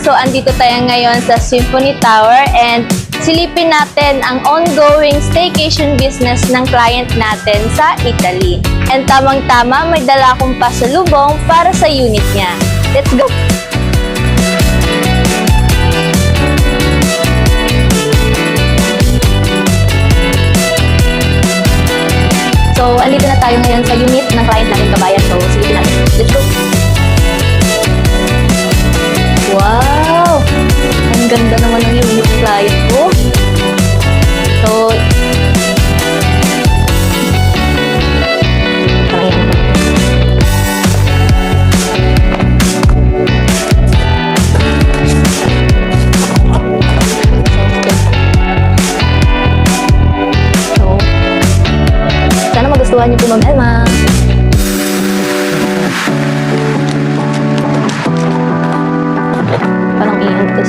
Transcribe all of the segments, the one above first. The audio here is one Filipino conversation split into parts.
So, andito tayo ngayon sa Symphony Tower and silipin natin ang ongoing staycation business ng client natin sa Italy. And tamang-tama, may dala akong pasalubong para sa unit niya. Let's go! So, andito na tayo ngayon sa unit ng client natin, kabayan. So, silipin natin. Let's go! Wow! Ang ganda naman ng unit client ko. So, sana magustuhan niyo po, Ma'am Elma. Parang iyan to.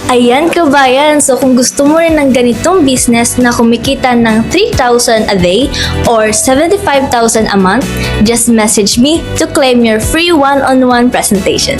Ayan kabayan, so kung gusto mo rin ng ganitong business na kumikita ng 3,000 a day or 75,000 a month, just message me to claim your free one-on-one presentation.